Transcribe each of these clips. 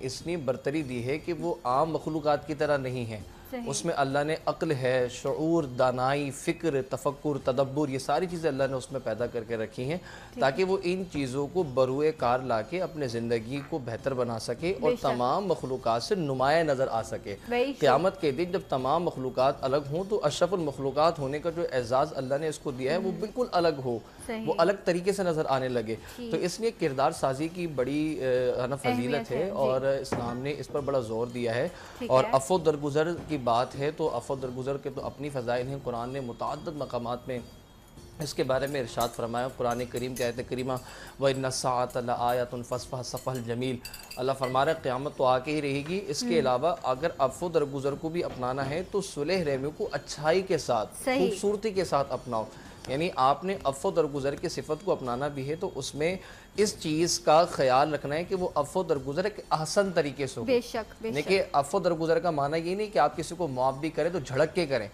اتنی برتری دی ہے کہ وہ عام مخلوقات کی طرح نہیں ہیں. اس میں اللہ نے عقل ہے، شعور، دانائی، فکر، تفکر، تدبر، یہ ساری چیزیں اللہ نے اس میں پیدا کر کے رکھی ہیں تاکہ وہ ان چیزوں کو بروئے کار لا کے اپنے زندگی کو بہتر بنا سکے اور تمام مخلوقات سے نمایاں نظر آ سکے. قیامت کے دن جب تمام مخلوقات الگ ہوں تو اشرف المخلوقات ہونے کا جو اعزاز اللہ نے اس کو دیا ہے وہ بالکل الگ ہو، وہ الگ طریقے سے نظر آنے لگے. تو اس لیے کردار سازی کی بڑی فضیلت ہے اور اسلام نے اس پر بڑا زور دیا ہے. اور عفو درگزر کی بات ہے تو عفو درگزر کے تو اپنی فضائل ہیں. قرآن نے متعدد مقامات میں اس کے بارے میں ارشاد فرمایا. قرآن کریم کی آیت کریمہ وَإِنَّ السَّاعَةَ لَآیَةٌ فَاصْفَحْ صَفْحَ الْجَمِیلِ، اللہ فرما رہا ہے قیامت تو آ کے ہی رہے گی. اس کے علاوہ اگر عفو درگزر کو بھی اپنانا ہے تو صلح رحمی کو اچھائی کے ساتھ، خوبصورتی کے ساتھ اپناؤ. یعنی آپ نے عفو درگزر کی صفت کو اپنانا بھی ہے تو اس میں اس چیز کا خیال رکھنا ہے کہ وہ عفو درگزر ایک احسن طریقے سے ہو. بے شک نہیں کہ عفو درگزر کا معنی یہ نہیں کہ آپ کسی کو معاف بھی کریں تو جھڑک کے کریں،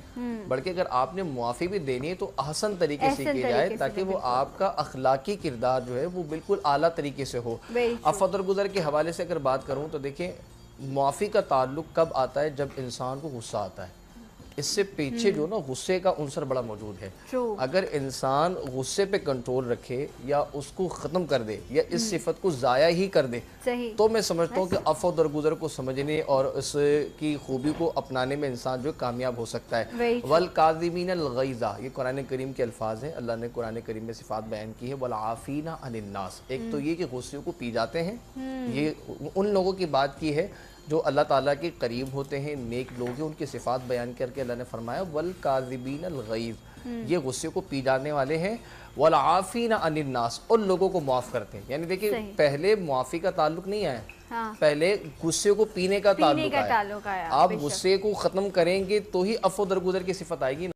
بلکہ اگر آپ نے معافی بھی دینی ہے تو احسن طریقے سے کی جائے تاکہ وہ آپ کا اخلاقی کردار جو ہے وہ بالکل اعلیٰ طریقے سے ہو. عفو درگزر کے حوالے سے اگر بات کروں تو دیکھیں معافی کا تعلق کب آتا ہے؟ جب انسان کو غصہ آتا ہے. اس سے پیچھے جو نا غصے کا عنصر بڑا موجود ہے. اگر انسان غصے پہ کنٹرول رکھے یا اس کو ختم کر دے یا اس صفت کو ضائع ہی کر دے تو میں سمجھتا ہوں کہ عفو درگزر کو سمجھنے اور اس کی خوبی کو اپنانے میں انسان جو کامیاب ہو سکتا ہے. وَالْكَاظِمِينَ الْغَيْظَ، یہ قرآن کریم کے الفاظ ہیں. اللہ نے قرآن کریم میں صفات بیان کی ہے. وَالْعَافِينَ عَنِ النَّاسِ، ایک تو یہ کہ غصے کو پی جاتے ہیں، یہ ان لوگوں کی بات کی ہے جو اللہ تعالیٰ کے قریب ہوتے ہیں، نیک لوگ ہیں. ان کی صفات بیان کر کے اللہ نے فرمایا وَالْكَاظِمِينَ الْغَيْظَ، یہ غصے کو پی جانے والے ہیں. وَالْعَافِينَ عَنِ النَّاسِ، ان لوگوں کو معاف کرتے ہیں. یعنی دیکھیں پہلے معافی کا تعلق نہیں آیا، پہلے غصے کو پینے کا تعلق آیا. آپ غصے کو ختم کریں گے تو ہی عفو درگزر کی صفت آئے گی.